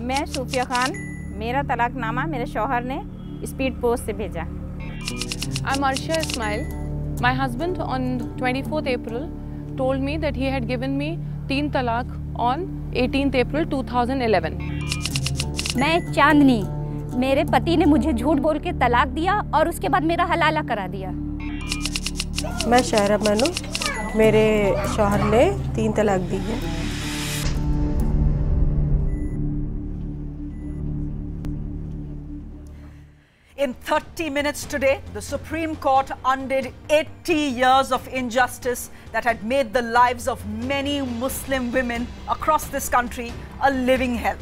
मैं सूफिया खान, मेरा तलाकनामा मेरे शौहर ने स्पीड पोस्ट से भेजा। I'm Arshia Ismail. My husband on 24th April told me that he had given me 3 talaq on 18th April 2011. मैं चांदनी, मेरे पति ने मुझे झूठ बोल के तलाक दिया और उसके बाद मेरा हलाला करा दिया। मैं शयरा मानू, मेरे शौहर ने 3 तलाक दी है। In 30 minutes today, the Supreme Court undid 80 years of injustice that had made the lives of many Muslim women across this country a living hell.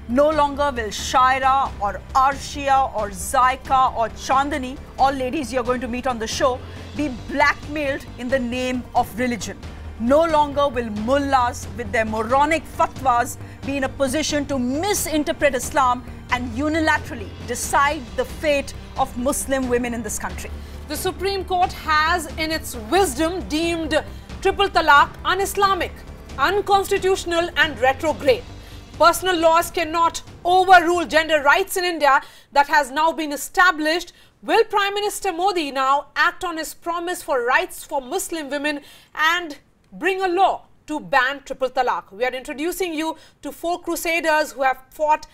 No longer will Shayra or Arshia or Zakia or Chandini, all ladies you're going to meet on the show, be blackmailed in the name of religion. No longer will mullahs with their moronic fatwas be in a position to misinterpret Islam and unilaterally decide the fate of Muslim women in this country. The Supreme Court has, in its wisdom, deemed triple talaq un-Islamic, unconstitutional and retrograde. Personal laws cannot overrule gender rights in India that has now been established. Will Prime Minister Modi now act on his promise for rights for Muslim women and bring a law to ban triple talaq? We are introducing you to 4 crusaders who have fought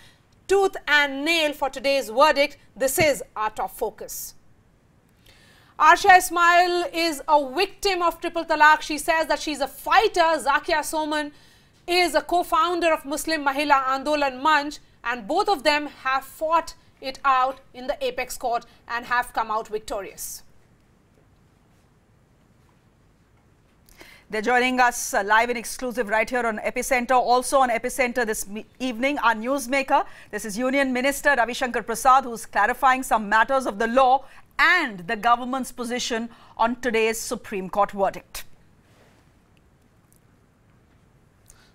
tooth and nail for today's verdict. This is our top focus. Arshia Ismail is a victim of triple talaq. She says that she's a fighter. Zakia Soman is a co-founder of Muslim Mahila Andolan Manch, and both of them have fought it out in the apex court and have come out victorious. They're joining us live and exclusive right here on Epicentre. Also on Epicentre this evening, our newsmaker. This is Union Minister Ravi Shankar Prasad, who's clarifying some matters of the law and the government's position on today's Supreme Court verdict.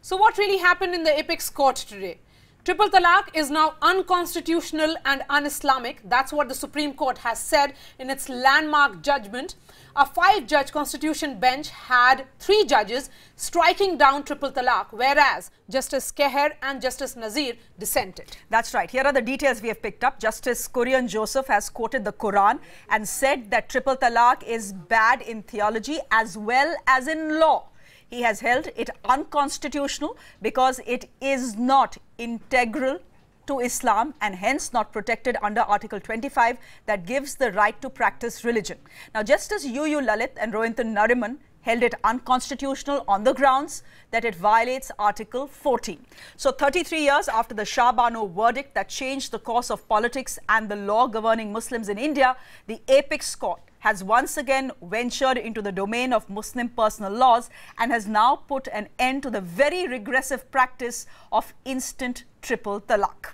So what really happened in the apex court today? Triple talaq is now unconstitutional and un-Islamic. That's what the Supreme Court has said in its landmark judgment. A 5-judge constitution bench had 3 judges striking down triple talaq, whereas Justice Keher and Justice Nazir dissented. That's right. Here are the details we have picked up. Justice Kurian Joseph has quoted the Quran and said that triple talaq is bad in theology as well as in law. He has held it unconstitutional because it is not integral to Islam and hence not protected under Article 25 that gives the right to practice religion. Now, Justice U.U. Lalit and Rohinton Nariman held it unconstitutional on the grounds that it violates Article 14. So 33 years after the Shah Bano verdict that changed the course of politics and the law governing Muslims in India, the apex court has once again ventured into the domain of Muslim personal laws and has now put an end to the very regressive practice of instant triple talaq.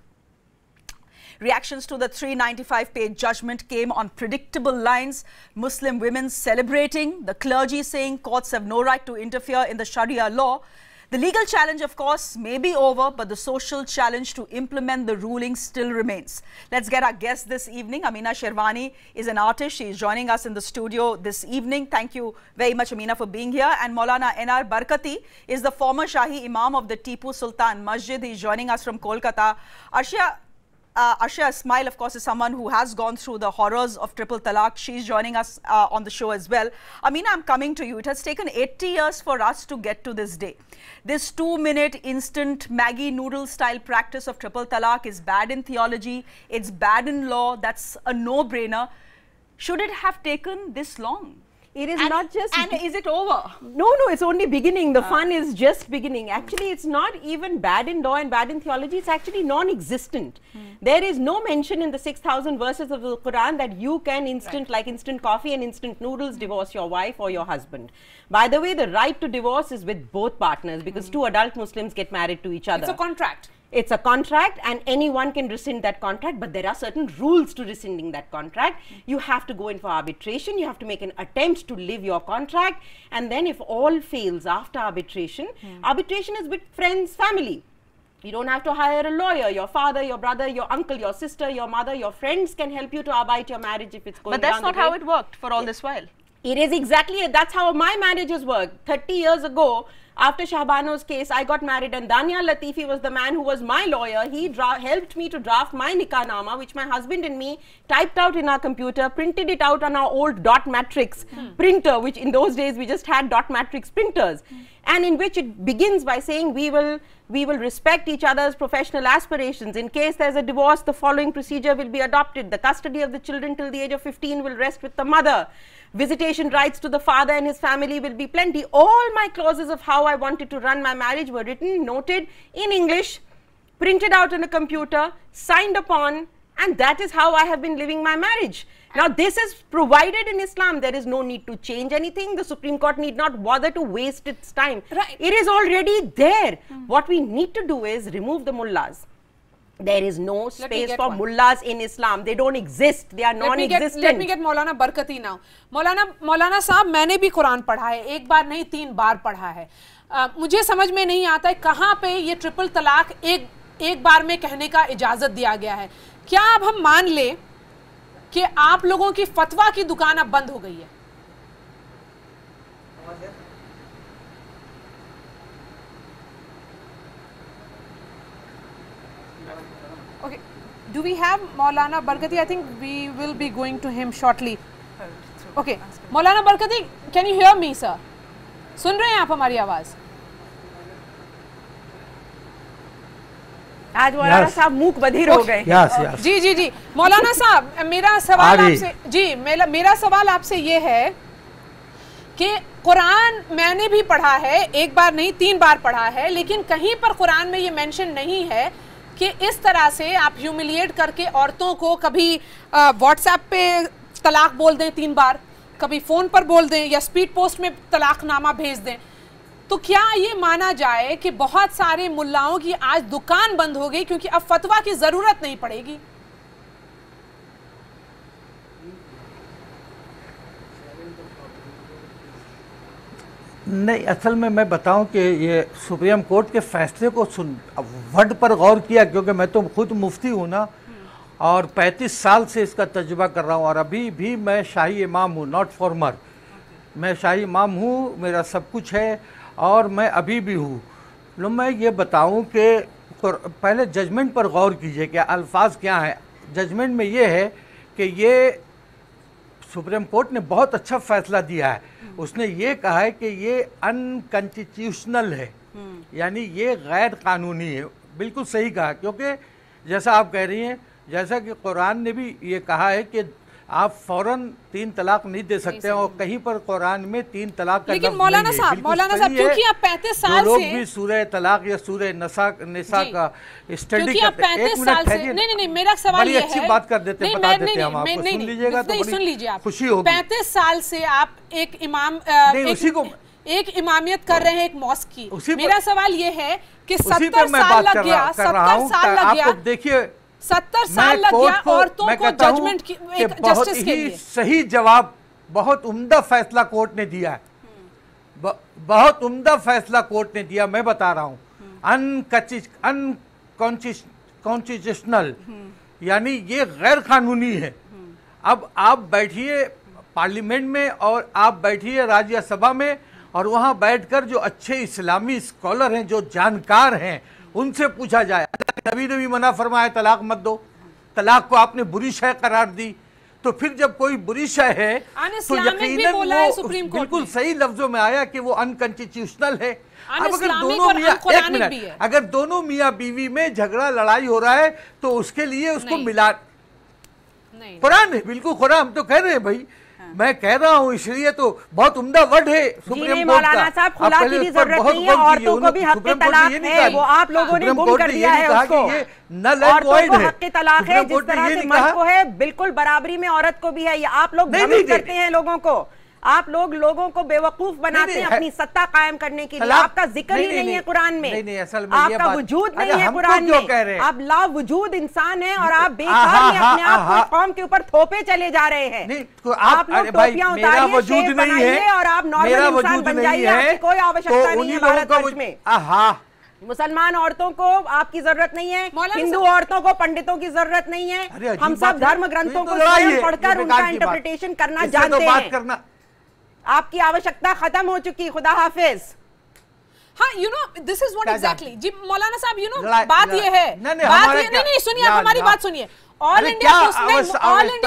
Reactions to the 395-page judgment came on predictable lines. Muslim women celebrating, the clergy saying courts have no right to interfere in the Sharia law. The legal challenge, of course, may be over, but the social challenge to implement the ruling still remains. Let's get our guest this evening. Amina Sherwani is an artist. She is joining us in the studio this evening. Thank you very much, Amina, for being here. And Maulana N.R. Barkati is the former Shahi Imam of the Tipu Sultan Masjid. He is joining us from Kolkata. Arshia Ismail, of course, is someone who has gone through the horrors of triple talaq. She's joining us on the show as well. Amina, I'm coming to you. It has taken 80 years for us to get to this day. This 2-minute instant Maggi noodle style practice of triple talaq is bad in theology. It's bad in law. That's a no-brainer. Should it have taken this long? It is not just... And is it over? No, it's only beginning. The fun is just beginning. Actually, it's not even bad in law and bad in theology. It's actually non-existent. There is no mention in the 6,000 verses of the Quran that you can like instant coffee and instant noodles, divorce your wife or your husband. By the way, the right to divorce is with both partners because 2 adult Muslims get married to each other. It's a contract. It's a contract and anyone can rescind that contract, but there are certain rules to rescinding that contract. You have to go in for arbitration, you have to make an attempt to live your contract, and then if all fails after arbitration, arbitration is with friends, family. You don't have to hire a lawyer. Your father, your brother, your uncle, your sister, your mother, your friends can help you to abide your marriage if it's going down the drain. But that's not how it worked for all this while. It is exactly, that's how my marriages work. 30 years ago, after Shahbano's case, I got married, and Doundial Latifi was the man who was my lawyer. He helped me to draft my nikah-nama, which my husband and me typed out in our computer, printed it out on our old dot matrix printer, which in those days we just had dot matrix printers, and in which it begins by saying we will respect each other's professional aspirations. In case there's a divorce, the following procedure will be adopted. The custody of the children till the age of 15 will rest with the mother. Visitation rights to the father and his family will be plenty. All my clauses of how I wanted to run my marriage were written, noted in English, printed out on a computer, signed upon, and that is how I have been living my marriage. Now, this is provided in Islam. There is no need to change anything. The Supreme Court need not bother to waste its time. Right. It is already there. What we need to do is remove the mullahs. There is no space for mullahs in Islam. They don't exist. They are non-existent. Let me get Maulana Barkati now. Maulana साहब, मैंने भी कुरान पढ़ा है, एक बार नहीं 3 बार पढ़ा है. मुझे समझ में नहीं आता है कहाँ पे ये ट्रिपल तलाक एक बार में कहने का इजाजत दिया गया है. क्या अब हम मान ले कि आप लोगों की फतवा की दुकान अब बंद हो गई है? Okay, do we have Maulana Barkati? I think we will be going to him shortly. Okay, Maulana Barkati, can you hear me, sir? सुन रहे हैं आप हमारी आवाज? आज मौलाना साहब मूक बधिर हो गए. जी. मौलाना साहब, मेरा सवाल आपसे मेरा सवाल आपसे ये है कि कुरान मैंने भी पढ़ा है, एक बार नहीं 3 बार पढ़ा है, लेकिन कहीं पर कुरान में ये मेंशन नहीं है कि इस तरह से आप ह्यूमिलिएट करके औरतों को कभी व्हाट्सएप पे तलाक बोल दें 3 बार, कभी फ़ोन पर बोल दें या स्पीड पोस्ट में तलाकनामा भेज दें. तो क्या ये माना जाए कि बहुत सारे मुल्लाओं की आज दुकान बंद हो गई क्योंकि अब फतवा की ज़रूरत नहीं पड़ेगी? नहीं, असल में मैं बताऊं कि ये सुप्रीम कोर्ट के फैसले को वर्ड पर गौर किया, क्योंकि मैं तो खुद मुफ्ती हूं ना, और 35 साल से इसका तजुर्बा कर रहा हूं, और अभी भी मैं शाही इमाम हूं, नॉट फॉर्मर. मैं शाही इमाम हूं, मेरा सब कुछ है, और मैं अभी भी हूँ. लो मैं ये बताऊं कि पहले जजमेंट पर गौर कीजिए कि अल्फाज क्या हैं. जजमेंट में ये है कि ये सुप्रीम कोर्ट ने बहुत अच्छा फैसला दिया है. उसने ये कहा है कि ये अनकॉन्स्टिट्यूशनल है, यानी ये गैर कानूनी है. बिल्कुल सही कहा, क्योंकि जैसा आप कह रही हैं, जैसा कि कुरान ने भी ये कहा है कि आप फौरन 3 तलाक नहीं दे सकते हैं, और कहीं पर कुरान में 3 तलाक का लेकिन मौलाना साहब क्योंकि आप 35 साल से लोग भी सूरह तलाक या सूरह निसा का स्टडी करते हैं. 35 साल से नहीं, मेरा सवाल ये है, अच्छी बात कर देते हैं, बता देते हैं हम आपको, सुन लीजिएगा तो सुन लीजिए आप. खुशी होगी. 35 साल से आप एक इमाम एक इमामियत कर रहे हैं एक मॉस्क की. मेरा सवाल ये है कि 70 साल लग गया, 70 साल लग गया, देखिए 70 साल लग गया औरतों को जजमेंट की जस्टिस के लिए. सही जवाब, बहुत उम्दा फैसला कोर्ट ने दिया है, बहुत उम्दा फैसला कोर्ट ने दिया. मैं बता रहा हूँ, अनकॉन्स्टिट्यूशनल, यानी ये गैर कानूनी है. अब आप बैठिए पार्लियामेंट में, और आप बैठिए राज्यसभा में, और वहाँ बैठकर जो अच्छे इस्लामी स्कॉलर हैं, जो जानकार हैं, उनसे पूछा जाए. नबी ने भी मना फरमाया तलाक मत दो, तलाक को आपने बुरी शय करार दी, तो फिर जब कोई बुरी शय है तो यकीनन वो बिल्कुल सही लफ्जों में आया कि वो अनकॉन्स्टिट्यूशनल है. अब अगर दोनों अगर दोनों मियाँ बीवी में झगड़ा लड़ाई हो रहा है तो उसके लिए उसको मिला कुरान है, बिल्कुल कुरान. हम तो कह रहे हैं भाई, मैं कह रहा हूँ, इसलिए तो बहुत उम्दा वर्ड है सुप्रीम कोर्ट का. साहब, खुला की भी जरूरत नहीं है, औरतों को भी हक के तलाक है, वो आप लोगों ने गुम कर दिया है उसको. औरतों को हक के तलाक है, जिस तरह से मर्द को है, बिल्कुल बराबरी में औरत को भी है. ये आप लोग भ्रमित करते हैं लोगों को. आप लोगों को बेवकूफ बनाते हैं अपनी सत्ता कायम करने के लिए. आपका जिक्र ही नहीं है कुरान में, आपका वजूद नहीं है कुरान में. आप लावजूद इंसान हैं, और आप बेकार अपने आप को कौम के ऊपर थोपे चले जा रहे हैं. आप लोग टोपियां उतारिए, शेप बनाइए, और आप नॉर्मल इंसान बन जाइए. आपकी कोई आवश्यकता नहीं है भारतवर्ष में. मुसलमान औरतों को आपकी जरूरत नहीं है, हिंदू औरतों को पंडितों की जरूरत नहीं है. हम सब धर्म ग्रंथों को पढ़कर उनका इंटरप्रिटेशन करना जानते हैं. आपकी आवश्यकता खत्म हो चुकी, खुदा हाफिज। हाँ, you know, this is what exactly जी मौलाना साहब, you know, बात ये है, नहीं सुनिए, आप हमारी बात सुनिए। All India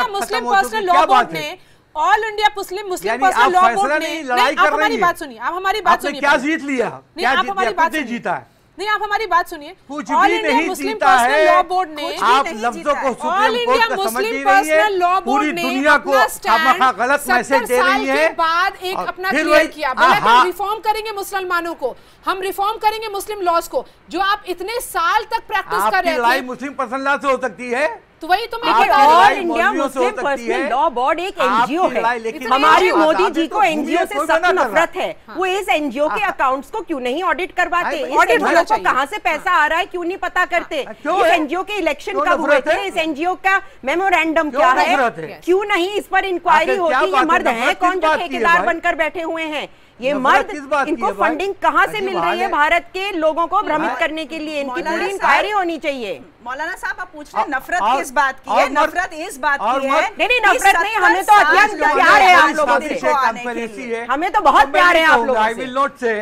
Muslim personal law board ने, all India Muslim personal law board ने, आप हमारी बात सुनिए, आप हमारी बात सुनिए। क्या जीत लिया? नहीं, आप हमारी बात जीता है। नहीं, आप हमारी बात सुनिए। कुछ ऑल भी इंडिया नहीं मुस्लिम जीता पर्सनल है। लॉ बोर्ड ने, आप लफ्जों को all India Muslim personal law board ने दुनिया को गलत मैसेज दे रही है। के बाद एक अपना क्लियर किया, बोला हम रिफॉर्म करेंगे मुसलमानों को, हम रिफॉर्म करेंगे मुस्लिम लॉज को, जो आप इतने साल तक प्रैक्टिस कर रहे थे। मुस्लिम पर्सनल लॉ से हो सकती है, तो वही तो मैं कह all India Muslim personal law board एक एनजीओ है। हमारी मोदी जी को एनजीओ से सख्त नफरत है। वो इस एनजीओ के अकाउंट्स को क्यों नहीं ऑडिट करवाते? इस एनजीओ को कहां से पैसा आ रहा है क्यों नहीं पता करते? इस एनजीओ के इलेक्शन कब हुए थे? इस एनजीओ का मेमोरेंडम क्या है? क्यों नहीं इस पर इंक्वायरी होती? ये मर्द हैं कौन जो ठेकेदार बनकर बैठे हुए हैं? ये मर्द, इनको फंडिंग कहां से मिल रही है भारत के लोगों को भ्रमित करने के लिए? इनकी पूरी इंक्वायरी होनी चाहिए। मौलाना साहब, आप पूछ रहे हैं नफरत किस बात की है? नफरत इस बात की है, नहीं नफरत नहीं, हमें तो अत्यंत प्यार है आप लोगों से, हमें तो बहुत प्यार है आप लोगों से,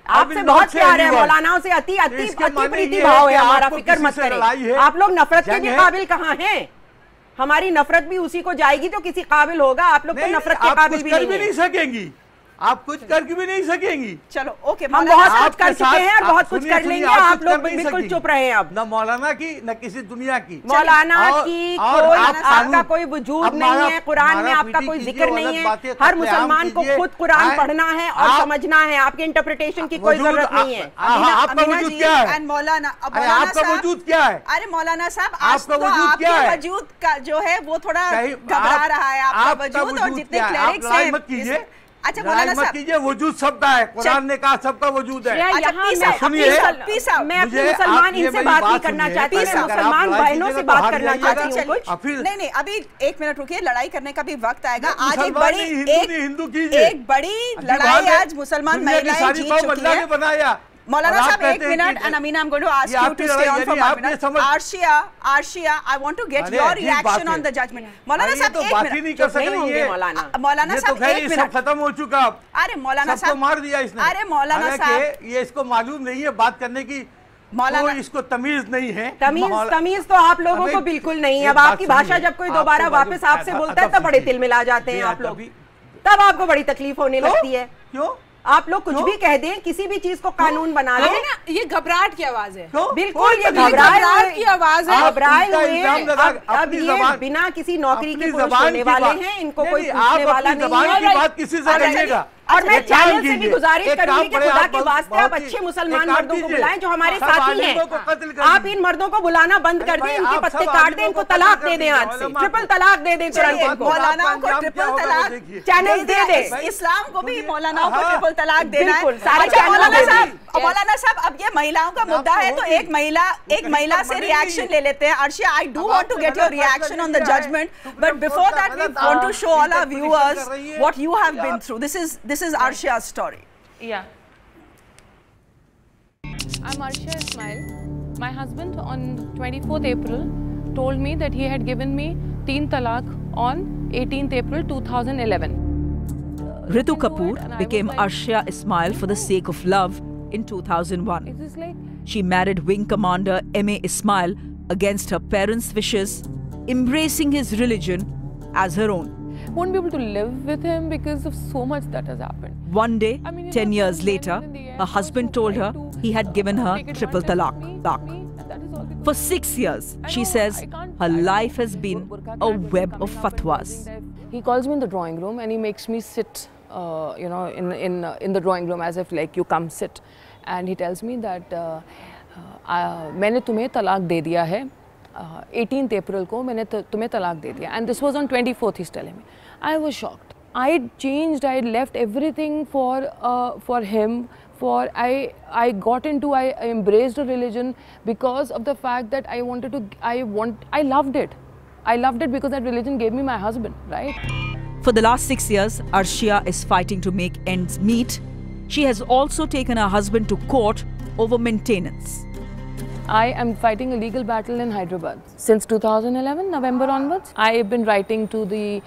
आपसे बहुत प्यार है, मौलानाओं से अति प्रीति भाव है हमारा, फिक्र मत करें। आप लोग नफरत के भी काबिल कहाँ हैं? हमारी नफरत भी उसी को जाएगी जो किसी काबिल होगा। आप लोग तो नफरत के काबिल भी नहीं सकेंगी, आप कुछ कर भी नहीं सकेंगी। चलो ओके, हम बहुत कुछ कर चुके हैं और बहुत कुछ कर लेंगे। आप लोग बिल्कुल चुप रहे हैं। अब न मौलाना की न किसी दुनिया की, मौलाना की कोई आपका कोई वजूद नहीं है, कुरान में आपका कोई जिक्र नहीं है। हर मुसलमान को खुद कुरान पढ़ना है और समझना है, आपके इंटरप्रिटेशन की कोई जरूरत नहीं है। आपका वजूद क्या है? मौलाना, आपका वजूद क्या है? अरे मौलाना साहब, आपका वजूद का जो है वो थोड़ा घबरा रहा है, आपका वजूद और जितने क्लेरिक्स हैं। मत कीजिए, अच्छा मौलाना साहब कीजिए, वजूद सबका है, कुरान ने कहा सबका वजूद है। सुनिए, मैं अपने मुसलमान इनसे बात नहीं करना चाहती, मैं मुसलमान बहनों से बात करना चाहती हूँ कुछ। नहीं, अभी एक मिनट रुकिए, लड़ाई करने का भी वक्त आएगा। आज एक बड़ी लड़ाई आज मुसलमान महिलाएं जीत चुकी है। बनाया मौलाना साहब, एक minute, and Amina, I'm going to ask you to stay on for 1 minute. Arshia, I want to get your reaction on the judgment. मौलाना साहब, एक मिनट, नहीं कर सकते मौलाना साहब, एक मिनट, खत्म हो चुका। अरे मौलाना साहब, मार दिया इसने। अरे मौलाना साहब, ये इसको मालूम नहीं है बात करने की, मौलाना इसको तमीज नहीं है। तमीज तो आप लोगों को बिल्कुल नहीं है। अब आपकी भाषा जब कोई दोबारा वापस आपसे बोलता है तब बड़े तिल मिला जाते हैं आप लोग, तब आपको बड़ी तकलीफ होने लगती है। क्यों? आप लोग कुछ भी कह दें, किसी भी चीज को कानून बना दें ना, ये घबराहट की आवाज है। बिल्कुल, ये घबराहट की आवाज है। घबराए हुए अब ये बिना किसी नौकरी के पुरुष होने वाले हैं, इनको कोई पूछने वाला नहीं है। किसी से कहिएगा। और मैं चैनल से भी गुजारिश करूंगी कि खुदा के वास्ते आप अच्छे मुसलमान मर्दों को बुलाएं जो हमारे साथी हैं। आप इन मर्दों को बुलाना बंद कर दें, इनके पत्ते काट दें, इनको तलाक दे दें, आज से ट्रिपल तलाक दे दें तुरंत। मौलाना को ट्रिपल तलाक चैनल दे दें, इस्लाम को भी मौलाना को ट्रिपल तलाक देना है। मौलाना साहब, अब ये महिलाओं का मुद्दा है, तो एक महिला से रिएक्शन ले लेते हैं। Arshia, I do want to get your reaction on the judgment, but before that we want to show all our viewers what you have been through. This is Arshia's story. Yeah. I'm Arshia Ismail. My husband on 24th April told me that he had given me 3 talaq on 18th April 2011. Ritu Kapoor became Arshia Ismail for the sake of love in 2001. She married Wing Commander M.A. Ismail against her parents' wishes, embracing his religion as her own. Won't be able to live with him because of so much that has happened. One day, 10 years later, her husband told her he had given her triple talaq. For 6 years, she says her life has been a web of fatwas. He calls me in the drawing room and he makes me sit, in the drawing room as if like you come sit, and he tells me that मैंने तुम्हें तलाक दे दिया है, 18th April को मैंने तुम्हें तलाक दे दिया, and this was on 24th. He's telling me. I was shocked. I had changed. I had left everything for him. I got into. I embraced a religion because of the fact that I wanted to. I loved it. I loved it because that religion gave me my husband. Right. For the last 6 years, Arshia is fighting to make ends meet. She has also taken her husband to court over maintenance. I am fighting a legal battle in Hyderabad since 2011, November onwards. I have been writing to the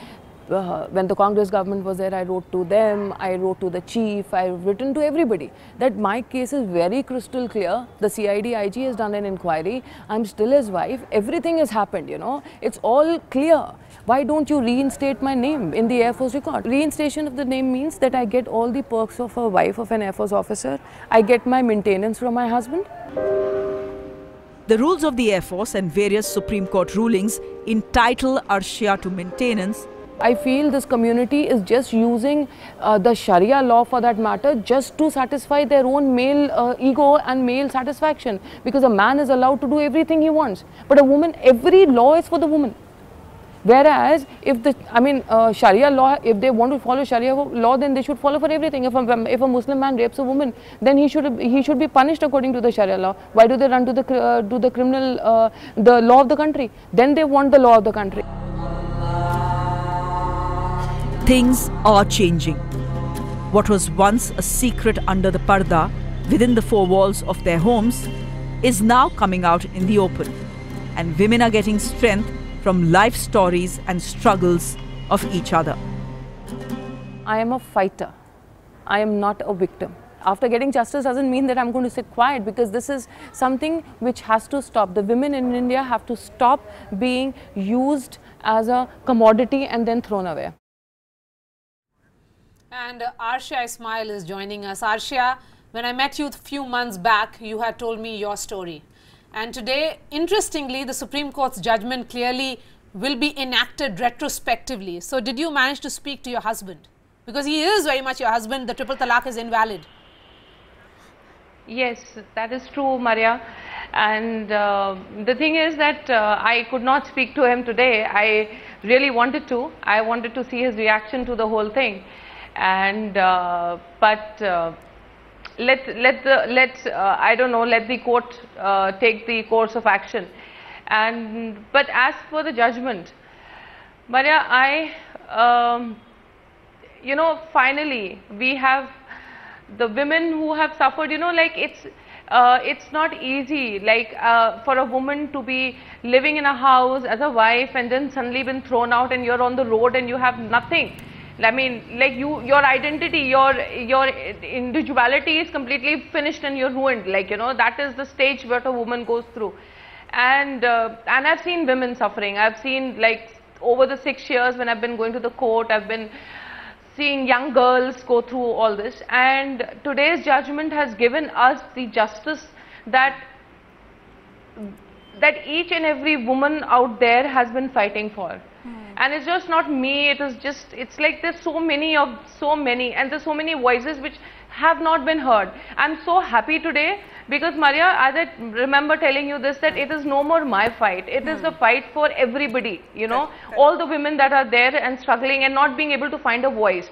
when the Congress government was there, I wrote to them, I wrote to the chief, I've written to everybody that my case is very crystal clear. The CID IG has done an inquiry. I'm still his wife. Everything has happened, you know. It's all clear. Why don't you reinstate my name in the Air Force record? Reinstation of the name means that I get all the perks of a wife of an Air Force officer. I get my maintenance from my husband. The rules of the Air Force and various Supreme Court rulings entitle Arshia to maintenance. I feel this community is just using the Sharia law for that matter just to satisfy their own male ego and male satisfaction, because a man is allowed to do everything he wants, but a woman, every law is for the woman. Whereas if the, Sharia law, if they want to follow Sharia law, then they should follow for everything. If a Muslim man rapes a woman, then he should be punished according to the Sharia law. Why do they run to the criminal, the law of the country? Then they want the law of the country. Things are changing. What was once a secret under the parda within the four walls of their homes is now coming out in the open, and women are getting strength from life stories and struggles of each other. I am a fighter. I am not a victim. After getting justice doesn't mean that I'm going to sit quiet, because this is something which has to stop. The women in India have to stop being used as a commodity and then thrown away. And Arshia Ismail is joining us. Arshia, when I met you a few months back, you had told me your story. And today, interestingly, the Supreme Court's judgment clearly will be enacted retrospectively. So did you manage to speak to your husband? Because he is very much your husband. The triple talaq is invalid. Yes, that is true, Marya. And the thing is that I could not speak to him today. I really wanted to. I wanted to see his reaction to the whole thing. And I don't know, let the court take the course of action. But as for the judgment, Marya, you know, finally we have the women who have suffered, you know, like it's not easy, like for a woman to be living in a house as a wife and then suddenly been thrown out and you're on the road and you have nothing. I mean, like your identity, your individuality is completely finished and you're ruined. Like, you know, that is the stage where a woman goes through. And I've seen women suffering. I've seen, like, over the 6 years when I've been going to the court, I've been seeing young girls go through all this. And today's judgment has given us the justice that each and every woman out there has been fighting for. And it's just not me, it's like there's so many, and there's so many voices which have not been heard. I'm so happy today because, Marya, as I remember telling you this, that it is no more my fight. It is a fight for everybody, you know, all the women that are there and struggling and not being able to find a voice.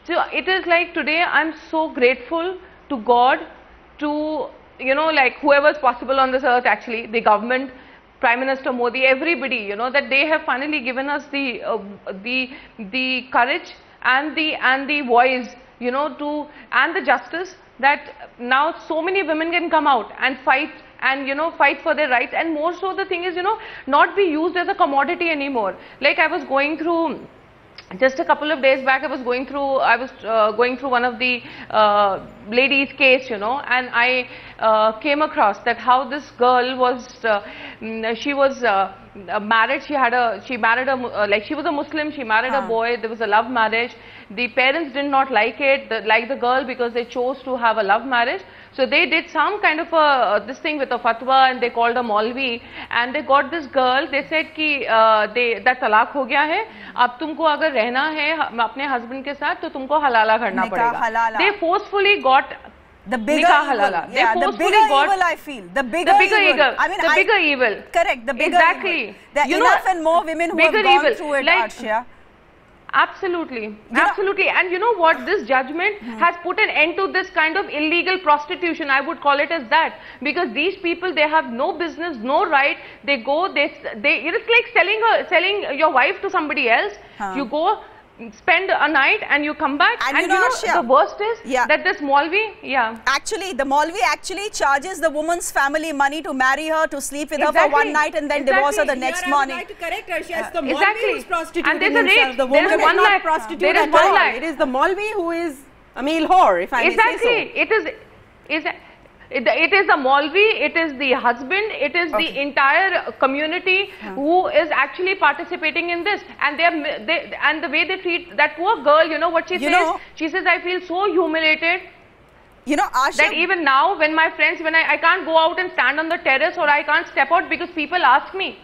So it is like today I'm so grateful to God, to, you know, like whoever's possible on this earth, actually, the government, Prime Minister Modi, everybody, you know, that they have finally given us the courage and the voice, you know, and the justice, that now so many women can come out and fight and, you know, fight for their rights. And more so, the thing is, you know, not be used as a commodity anymore. Like I was going through, just a couple of days back, I was going through one of the ladies' case, you know, and I came across that how this girl was, she was married. She married like she was a Muslim. She married a boy. There was a love marriage. The parents did not like the girl, because they chose to have a love marriage. So they did some kind of this thing with a fatwa, and they called a Maulvi, and they got this girl. They said ki that talaq ho gaya hai. अब तुमको अगर रहना है अपने husband के साथ तो तुमको हलाला करना पड़ेगा. They forcefully got the bigger evil. Yeah, the bigger evil, I feel. The bigger evil. I mean, the bigger evil. Correct, the bigger exactly. evil. There are enough and more women who have gone through it, like, Arshia. Absolutely, absolutely. And you know what, this judgment has put an end to this kind of illegal prostitution, I would call it as that, because these people, they have no business, no right. They go, it's like selling your wife to somebody else. You go, spend a night and you come back, and you know Arshia, the worst is that this Maulvi, actually the Maulvi actually charges the woman's family money to marry her, to sleep with her for one night and then divorce her the next morning. I would like to correct Arshia. It's the Maulvi who's prostituting and there's a himself. rate. The woman is not prostitute at all. It is the Maulvi who is a male whore, if I may say so. It is the Maulvi, it is the husband, it is the entire community who is actually participating in this, and and the way they treat that poor girl, you know what she says? She says, I feel so humiliated. You know, Arshia, that even now when my friends, when I can't go out and stand on the terrace, or I can't step out because people ask me.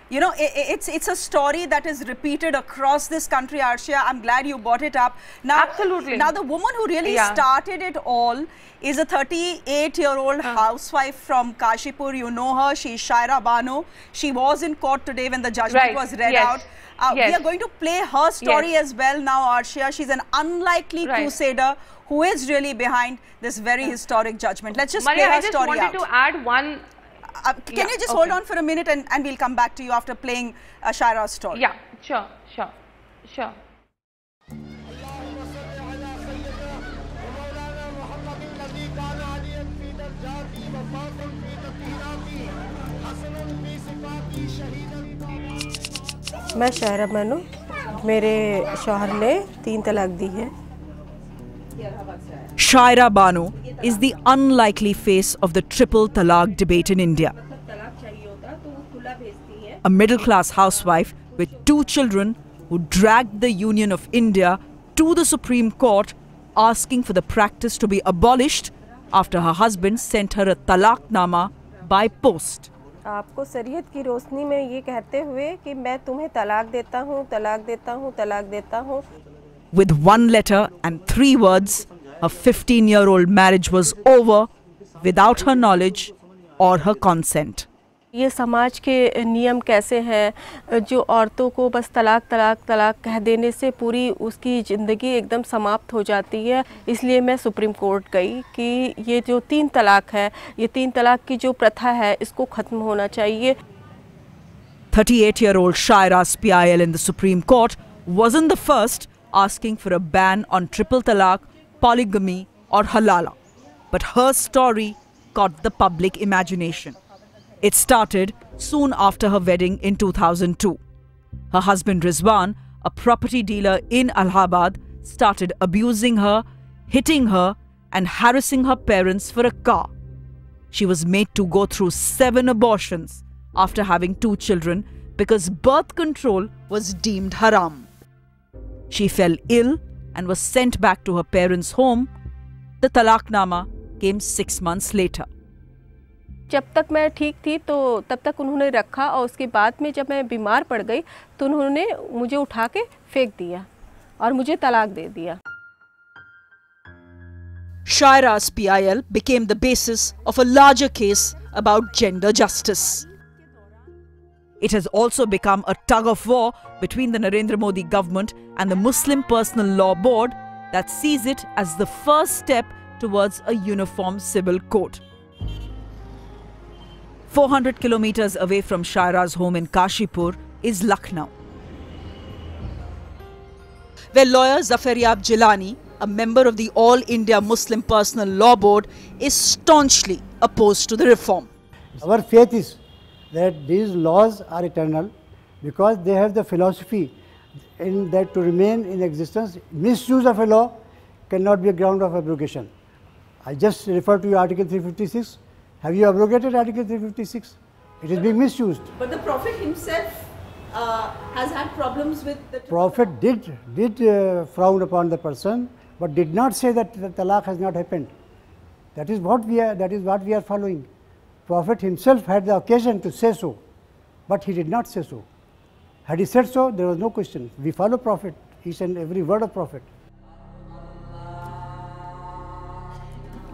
You know, it's a story that is repeated across this country, Arshia. I'm glad you brought it up. Now, absolutely. Now, the woman who really started it all is a 38-year-old housewife from Kashipur. You know her. She's Shayra Bano. She was in court today when the judgment was read out. We are going to play her story as well now, Arshia. She's an unlikely crusader who is really behind this very historic judgment. Let's just play her story out. I just wanted to add one. Can you just hold on for a minute and we'll come back to you after playing Shayra's story? Yeah, sure. मैं शायरा बानो, मेरे शौहर ने 3 तलाक दी है। Shayra Bano is the unlikely face of the triple talaq debate in India. A middle-class housewife with 2 children who dragged the Union of India to the Supreme Court asking for the practice to be abolished after her husband sent her a talaqnama by post. आपको शरीयत की रोशनी में ये कहते हुए कि मैं तुम्हें तलाक देता हूँ, तलाक देता हूँ, तलाक देता हूँ. With 1 letter and 3 words, a 15-year-old marriage was over without her knowledge or her consent. ये समाज के नियम कैसे हैं जो औरतों को बस तलाक तलाक तलाक कह देने से पूरी उसकी ज़िंदगी एकदम समाप्त हो जाती है। इसलिए मैं सुप्रीम कोर्ट गई कि ये जो 3 तलाक है, ये 3 तलाक की जो प्रथा है, इसको ख़त्म होना चाहिए। 38-year-old Shayra's PIL in the Supreme Court wasn't the first asking for a ban on triple talaq, polygamy or halala. But her story caught the public imagination. It started soon after her wedding in 2002. Her husband Rizwan, a property dealer in Allahabad, started abusing her, hitting her and harassing her parents for a car. She was made to go through 7 abortions after having 2 children because birth control was deemed haram. She fell ill and was sent back to her parents' home. The talaqnama came 6 months later. जब तक मैं ठीक थी तो तब तक उन्होंने रखा और उसके बाद में जब मैं बीमार पड़ गई तो उन्होंने मुझे उठा के फेंक दिया और मुझे तलाक दे दिया। Shayra's PIL became the basis of a larger case about gender justice. It has also become a tug of war between the Narendra Modi government and the Muslim Personal Law Board that sees it as the first step towards a uniform civil code. 400 kilometers away from Shayra's home in Kashipur is Lucknow, where lawyer Zafaryab Jilani, a member of the All India Muslim Personal Law Board, is staunchly opposed to the reform. Our faith is that these laws are eternal because they have the philosophy in that to remain in existence. Misuse of a law cannot be a ground of abrogation. I just refer to Article 356. Have you abrogated Article 356? It is being misused. But the Prophet himself has had problems with the... Prophet did frown upon the person, but did not say that the talaq has not happened. That is what we are following. Prophet himself had the occasion to say so, but he did not say so. Had he said so, there was no question. We follow Prophet, each and every word of Prophet.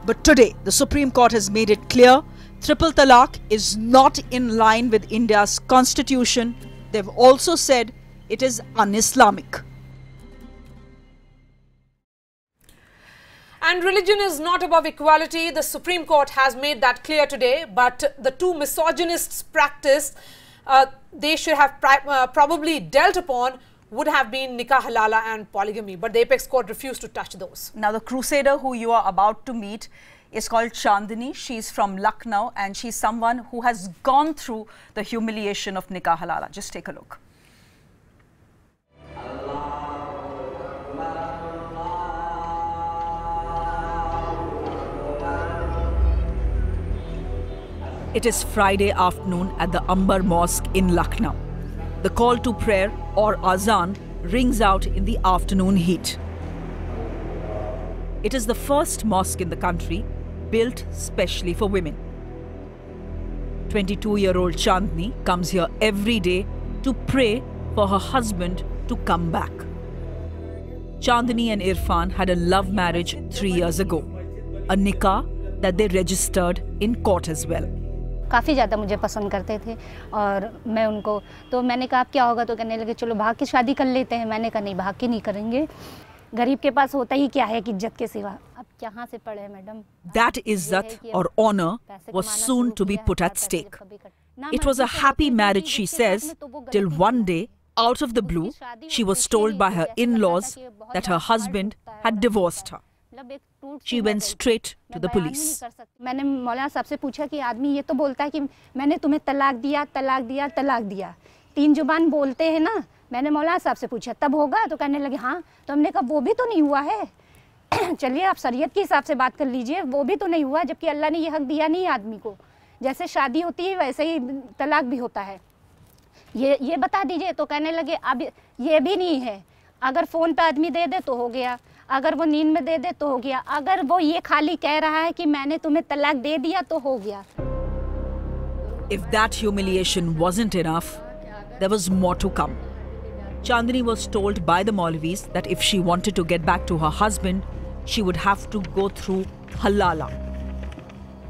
But today, the Supreme Court has made it clear triple talaq is not in line with India's constitution. They've also said it is un-Islamic. And religion is not above equality. The Supreme Court has made that clear today. But the 2 misogynists' practice, they should have probably dealt upon would have been nikah halala and polygamy, but the apex court refused to touch those. Now, the crusader who you are about to meet is called Chandini. She's from Lucknow, and she's someone who has gone through the humiliation of nikah halala. Just take a look. It is Friday afternoon at the Ambar Mosque in Lucknow. The call to prayer, or azan, rings out in the afternoon heat. It is the first mosque in the country built specially for women. 22-year-old Chandni comes here every day to pray for her husband to come back. Chandni and Irfan had a love marriage 3 years ago, a nikah that they registered in court as well. काफ़ी ज़्यादा मुझे पसंद करते थे और मैं उनको, तो मैंने कहा अब क्या होगा, तो कहने लगे चलो भाग के शादी कर लेते हैं। मैंने कहा नहीं, भाग के नहीं करेंगे, गरीब के पास होता ही क्या है कि इज्जत के सिवा। अब कहाँ से पढ़े madam. That izzat or honor was soon to be put at stake. It was a happy marriage, she says, till one day, out of the blue, she was told by her in-laws that her husband had divorced her. She went straight to the police. मैंने मौलाना साहब से पूछा कि आदमी ये तो बोलता है कि मैंने तुम्हें तलाक दिया, तलाक दिया, तलाक दिया, 3 जुबान बोलते हैं ना। मैंने मौलाना साहब से पूछा तब होगा, तो कहने लगे हाँ। तो हमने कहा वो भी तो नहीं हुआ है। चलिए आप शरीयत के हिसाब से बात कर लीजिए, वो भी तो नहीं हुआ, जबकि अल्लाह ने ये हक दिया नहीं आदमी को। जैसे शादी होती है वैसे ही तलाक भी होता है, ये बता दीजिए। तो कहने लगे अब ये भी नहीं है, अगर फ़ोन पे आदमी दे दे तो हो गया, अगर वो नींद में दे दे तो हो गया, अगर वो ये खाली कह रहा है कि मैंने तुम्हें तलाक दे दिया तो हो गया। If that humiliation wasn't enough, there was more to come. Chandini was told by the Maulvis that if she wanted to get back to her husband, she would have to go through halala,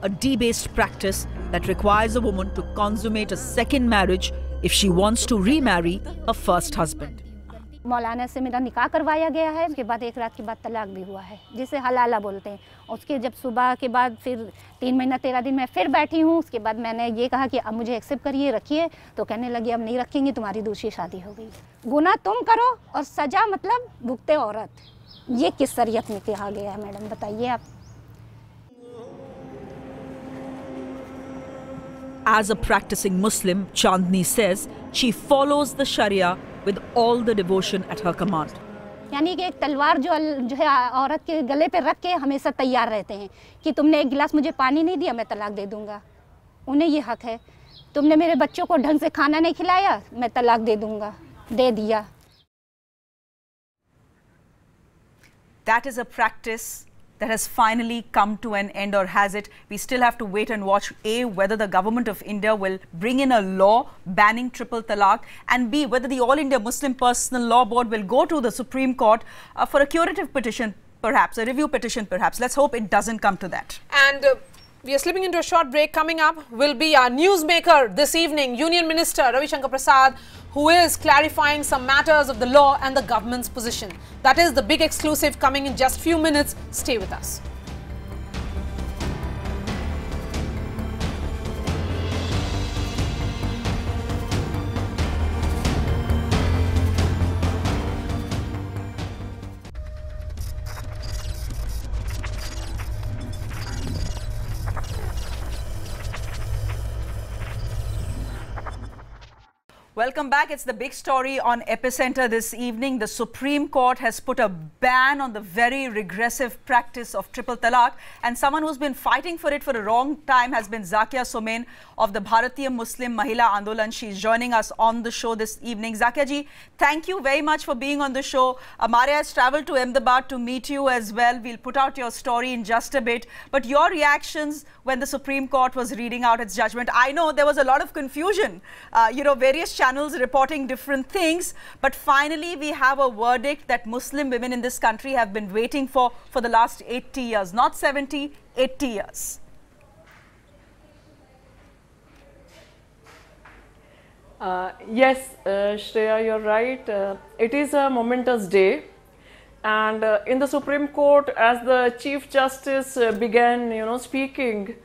a debased practice that requires a woman to consummate a second marriage if she wants to remarry her first husband. मौलाना से मेरा निकाह करवाया गया है, उसके बाद 1 रात के बाद तलाक भी हुआ है, जिसे हलाला बोलते हैं। उसके जब सुबह के बाद फिर 3 महीना 13 दिन मैं फिर बैठी हूँ, उसके बाद मैंने ये कहा कि अब मुझे एक्सेप्ट करिए, रखिए। तो कहने लगी अब नहीं रखेंगे, तुम्हारी दूसरी शादी हो गई। गुनाह तुम करो और सजा मतलब भुगते औरत, ये किस शरीयत में कहा गया है मैडम, बताइए आप। As a practicing Muslim, Chandni says she follows the Sharia with all the devotion at her command. यानी कि एक तलवार जो है औरत के गले पे रख के हमेशा तैयार रहते हैं कि तुमने 1 गिलास मुझे पानी नहीं दिया, मैं तलाक दे दूंगा। उन्हें ये हक है। तुमने मेरे बच्चों को ढंग से खाना नहीं खिलाया, मैं तलाक दे दूंगा, दे दिया। That is a practice that has finally come to an end, or has it? We still have to wait and watch, A, whether the government of India will bring in a law banning triple talaq, and B, whether the All India Muslim Personal Law Board will go to the Supreme Court for a curative petition, perhaps, a review petition, perhaps. Let's hope it doesn't come to that. And we are slipping into a short break. Coming up will be our newsmaker this evening, Union Minister Ravi Shankar Prasad, who is clarifying some matters of the law and the government's position. That is the big exclusive coming in just few minutes. Stay with us. Welcome back. It's the big story on Epicenter this evening. The Supreme Court has put a ban on the very regressive practice of triple talaq, and someone who's been fighting for it for a long time has been Zakia Somen of the Bharatiya Muslim Mahila Andolan. She's joining us on the show this evening. Zakia ji, thank you very much for being on the show. Marya has traveled to Ahmedabad to meet you as well. We'll put out your story in just a bit. But your reactions when the Supreme Court was reading out its judgment. I know there was a lot of confusion, various channels reporting different things, but finally we have a verdict that Muslim women in this country have been waiting for the last 80 years, not 70, 80 years. Yes, Shreya, you're right. It is a momentous day. And in the Supreme Court, as the Chief Justice began, speaking,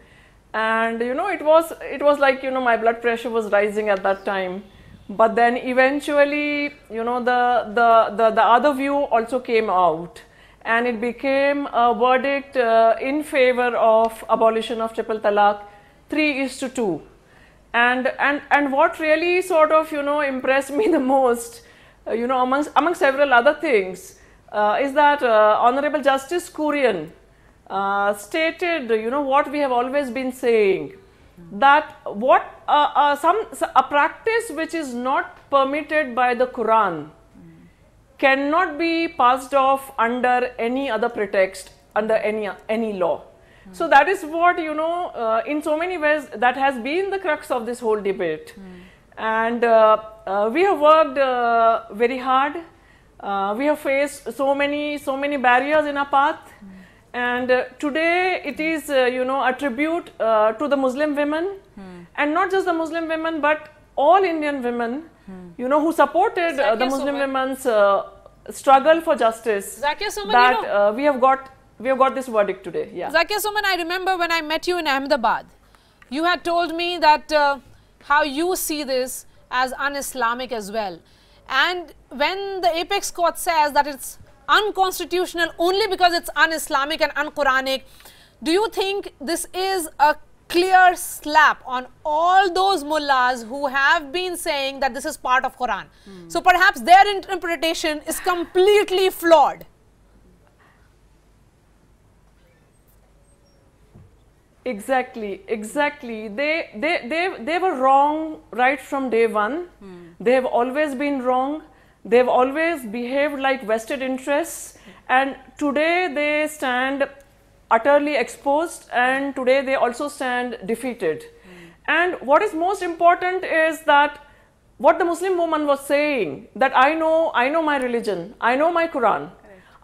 and it was like my blood pressure was rising at that time But then eventually, you know, the other view also came out, and it became a verdict in favor of abolition of triple talaq, 3:2. And what really sort of, you know, impressed me the most, you know, among several other things, is that Honorable Justice Kurian stated, you know, what we have always been saying, that what a practice which is not permitted by the Quran cannot be passed off under any other pretext, under any law. So that is what, you know, in so many ways that has been the crux of this whole debate. And we have worked very hard. We have faced so many barriers in our path. And today it is, you know, a tribute to the Muslim women, and not just the Muslim women, but all Indian women, you know, who supported the Muslim women's struggle for justice. Zakia Suman, that you know, we have got this verdict today. Yeah. Zakia Suman, I remember when I met you in Ahmedabad, you had told me that how you see this as un-Islamic as well. And when the apex court says that it's unconstitutional only because it's un-Islamic and un-Quranic, do you think this is a clear slap on all those mullahs who have been saying that this is part of Quran? So perhaps their interpretation is completely flawed. Exactly. They were wrong right from day one. They have always been wrong. They have always behaved like vested interests, and today they stand utterly exposed, and today they also stand defeated. And what is most important is that what the Muslim woman was saying, that I know my religion, I know my Quran,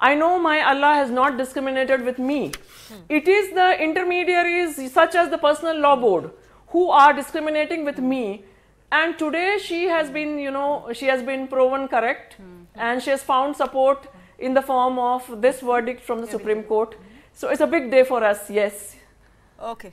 I know my Allah has not discriminated with me. It is the intermediaries such as the personal law board who are discriminating with me. And today she has been, you know, she has been proven correct, and she has found support in the form of this verdict from the Supreme Court. So it's a big day for us, yes. Okay.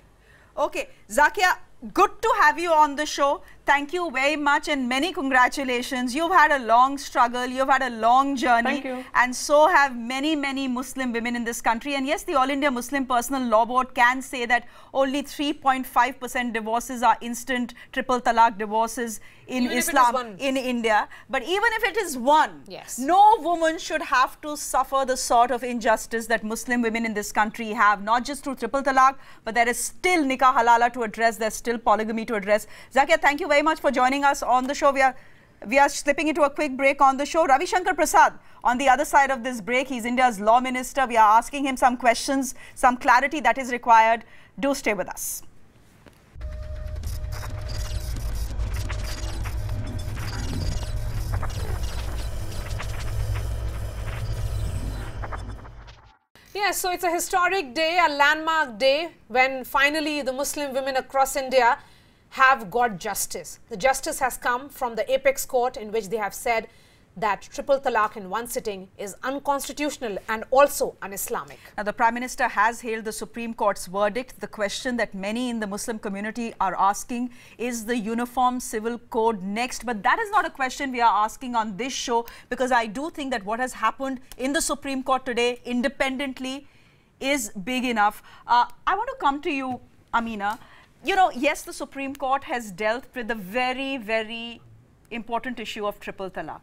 Okay. Zakia, good to have you on the show. Thank you very much and many congratulations. You've had a long struggle, you've had a long journey. Thank you. And so have many Muslim women in this country. And yes, the All India Muslim Personal Law Board can say that only 3.5% divorces are instant triple talaq divorces in Islam, in India. But even if it is one, yes, no woman should have to suffer the sort of injustice that Muslim women in this country have, not just through triple talaq, but there is still nikah halala to address, there's still polygamy to address. Zakia, thank you very much for joining us on the show. We are slipping into a quick break on the show. Ravi Shankar Prasad on the other side of this break. He's India's law minister. We are asking him some questions, some clarity that is required. Do stay with us. Yes, so it's a historic day, a landmark day, when finally the Muslim women across India have got justice. The justice has come from the apex court, in which they have said that triple talaq in one sitting is unconstitutional and also un-Islamic. Now, the Prime Minister has hailed the Supreme Court's verdict. The question that many in the Muslim community are asking, is the Uniform Civil Code next? But that is not a question we are asking on this show, because I do think that what has happened in the Supreme Court today independently is big enough. I want to come to you, Amina. You know, yes, the Supreme Court has dealt with the very important issue of triple talaq.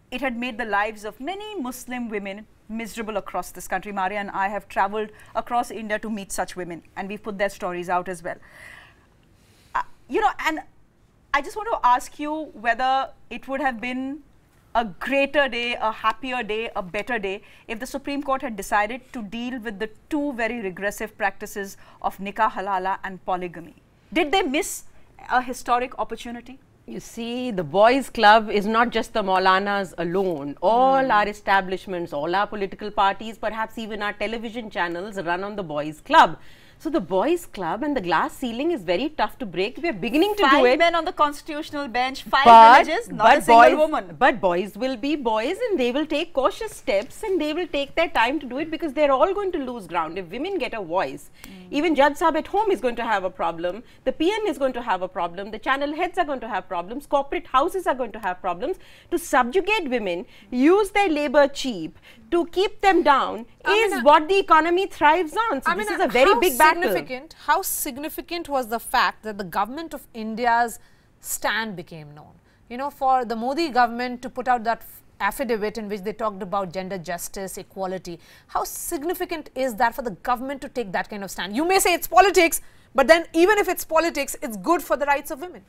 It had made the lives of many Muslim women miserable across this country. Marya and I have travelled across India to meet such women, and we've put their stories out as well. You know, and I just want to ask you whether it would have been a greater day, a happier day, a better day if the Supreme Court had decided to deal with the two very regressive practices of nikah halala and polygamy. Did they miss a historic opportunity? You see, the boys' club is not just the Maulanas alone. All our establishments, all our political parties, perhaps even our television channels run on the boys' club. So the boys club and the glass ceiling is very tough to break. We are beginning to do 5 it. men on the constitutional bench, 5 villages, not a single woman. But boys will be boys, and they will take cautious steps, and they will take their time to do it, because they're all going to lose ground. If women get a voice, even Judge Saab at home is going to have a problem, the PN is going to have a problem, the channel heads are going to have problems, corporate houses are going to have problems. To subjugate women, use their labor cheap, to keep them down is what the economy thrives on. So this is a very big battle. How significant was the fact that the government of India's stand became known? You know, for the Modi government to put out that affidavit in which they talked about gender justice, equality, how significant is that for the government to take that kind of stand? You may say it's politics, but then even if it's politics, it's good for the rights of women.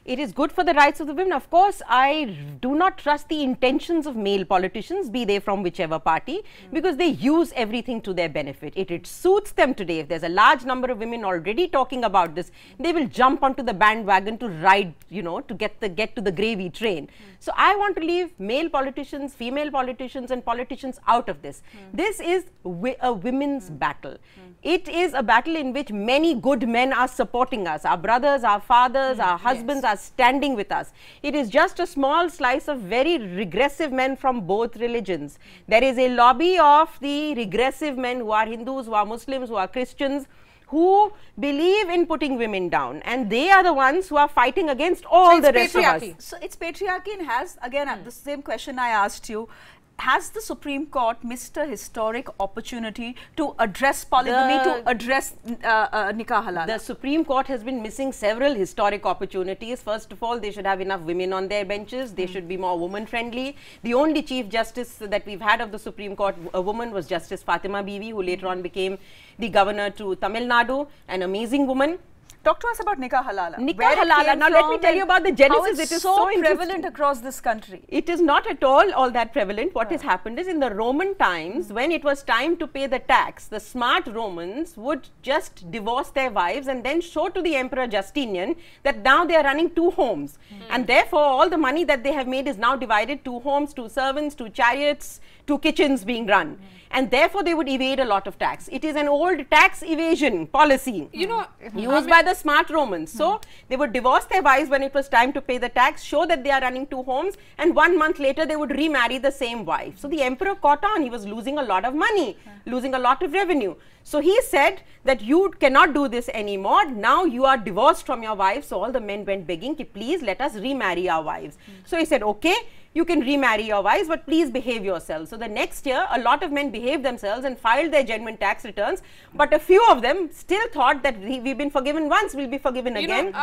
It is good for the rights of the women. Of course, I do not trust the intentions of male politicians, be they from whichever party, because they use everything to their benefit. It suits them today. If there's a large number of women already talking about this, they will jump onto the bandwagon to ride, you know, to get to the gravy train. So I want to leave male politicians, female politicians and politicians out of this. This is a women's battle. It is a battle in which many good men are supporting us. Our brothers, our fathers, our husbands are standing with us. It is just a small slice of very regressive men from both religions. There is a lobby of the regressive men who are Hindus, who are Muslims, who are Christians, who believe in putting women down, and they are the ones who are fighting against all the rest of us. So it's patriarchy, and has, again, the same question I asked you, has the Supreme Court missed a historic opportunity to address polygamy, to address nikah halal? The Supreme Court has been missing several historic opportunities. First of all, they should have enough women on their benches. They should be more woman friendly. The only Chief Justice that we've had of the Supreme Court, a woman, was Justice Fatima Bibi, who later on became the governor to Tamil Nadu, an amazing woman. Talk to us about nikah halala. Nikah halala. Now let me tell you about the genesis. It is so prevalent across this country. It is not at all that prevalent. What has happened is, in the Roman times, when it was time to pay the tax, the smart Romans would just divorce their wives and then show to the Emperor Justinian that now they are running 2 homes. And therefore, all the money that they have made is now divided: 2 homes, 2 servants, 2 chariots, 2 kitchens being run. And therefore, they would evade a lot of tax. It is an old tax evasion policy, you know, used by the smart Romans. So they would divorce their wives when it was time to pay the tax, show that they are running 2 homes, and 1 month later they would remarry the same wife. So the emperor caught on. He was losing a lot of money, losing a lot of revenue. So he said that you cannot do this anymore. Now you are divorced from your wife. So all the men went begging, please let us remarry our wives. So he said, okay, you can remarry your wives, but please behave yourselves. So the next year, a lot of men behaved themselves and filed their genuine tax returns, but a few of them still thought that we've been forgiven once, we'll be forgiven again.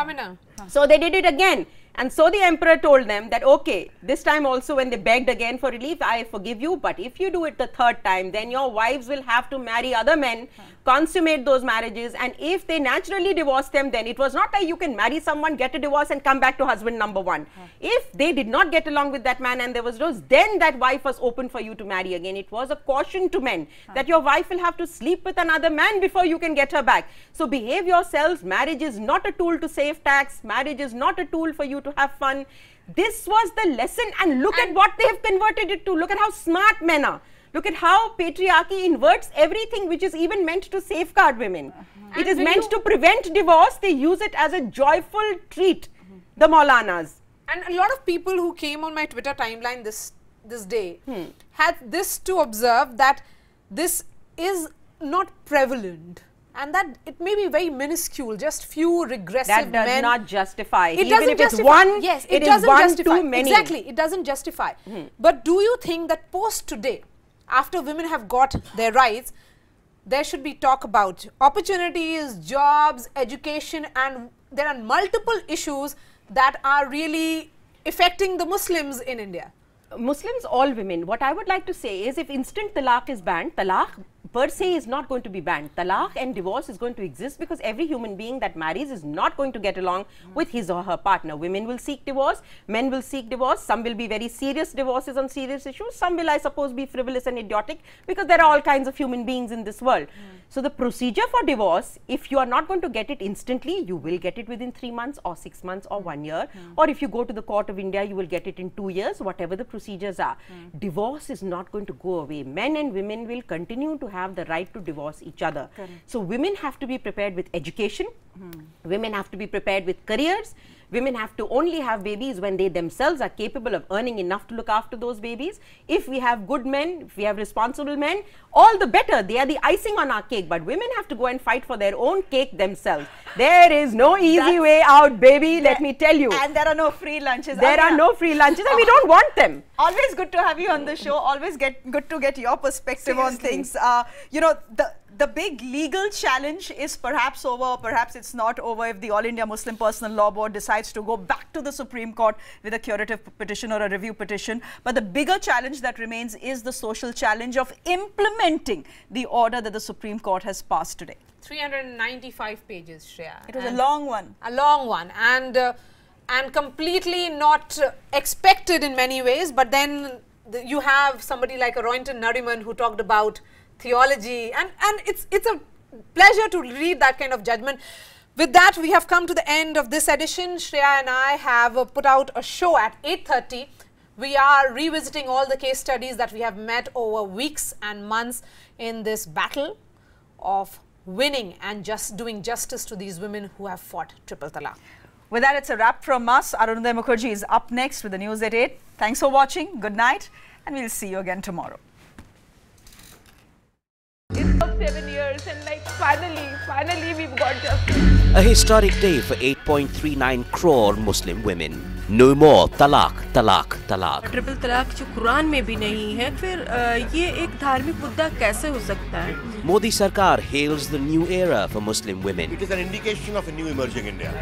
So they did it again. And so the emperor told them that, okay, this time also when they begged again for relief, I forgive you, but if you do it the 3rd time, then your wives will have to marry other men, consummate those marriages, and if they naturally divorce them, then it was not like you can marry someone, get a divorce and come back to husband number 1. If they did not get along with that man and there was divorce, then that wife was open for you to marry again. It was a caution to men that your wife will have to sleep with another man before you can get her back. So behave yourselves. Marriage is not a tool to save tax. Marriage is not a tool for you to have fun. This was the lesson, and look at what they have converted it to. Look at how smart men are. Look at how patriarchy inverts everything which is even meant to safeguard women. It is meant to prevent divorce. They use it as a joyful treat, the Maulanas. And a lot of people who came on my Twitter timeline this day had this to observe, that this is not prevalent, and that it may be very minuscule, just few regressive men. That does not justify. It Even doesn't if it's justify. one, yes, it doesn't is one justify. too many. Exactly, it doesn't justify. But do you think that post today, after women have got their rights, there should be talk about opportunities, jobs, education, and there are multiple issues that are really affecting the Muslims in India? Muslims, all women. What I would like to say is, if instant talaq is banned, talaq per se is not going to be banned. Talaq and divorce is going to exist because every human being that marries is not going to get along with his or her partner. Women will seek divorce, men will seek divorce. Some will be very serious divorces on serious issues. Some will, I suppose, be frivolous and idiotic, because there are all kinds of human beings in this world. So the procedure for divorce, if you are not going to get it instantly, you will get it within 3 months or 6 months or 1 year. Or if you go to the court of India, you will get it in 2 years, whatever the procedures are. Divorce is not going to go away. Men and women will continue to have have the right to divorce each other. So women have to be prepared with education, women have to be prepared with careers, women have to only have babies when they themselves are capable of earning enough to look after those babies. If we have good men, if we have responsible men, all the better. They are the icing on our cake, but women have to go and fight for their own cake themselves. There is no easy way out, baby, let me tell you. And there are no free lunches. There are no free lunches and we don't want them. Always good to have you on the show. Always good to get your perspective on things. You know, the big legal challenge is perhaps over, or perhaps it's not over if the All India Muslim Personal Law Board decides to go back to the Supreme Court with a curative petition or a review petition. But the bigger challenge that remains is the social challenge of implementing the order that the Supreme Court has passed today. 395 pages, Shreya. It was a long one. A long one, and completely not expected in many ways. But then you have somebody like a Roynton Nariman who talked about theology, and it's a pleasure to read that kind of judgment. With that, we have come to the end of this edition. Shreya and I have put out a show at 8:30. We are revisiting all the case studies that we have met over weeks and months in this battle of winning and just doing justice to these women who have fought triple talaq. With that, it's a wrap from us. Arunodaya Mukherjee is up next with the news at 8. Thanks for watching. Good night, and we'll see you again tomorrow. It's been 7 years and like finally we've got justice. A historic day for 8.39 crore Muslim women. No more talaq, talaq, talaq. Triple तलाक जो कुरान में भी नहीं है, फिर ये एक धार्मिक मुद्दा कैसे हो सकता है? Modi Sarkar hails the new era for Muslim women. It is an indication of a new emerging India.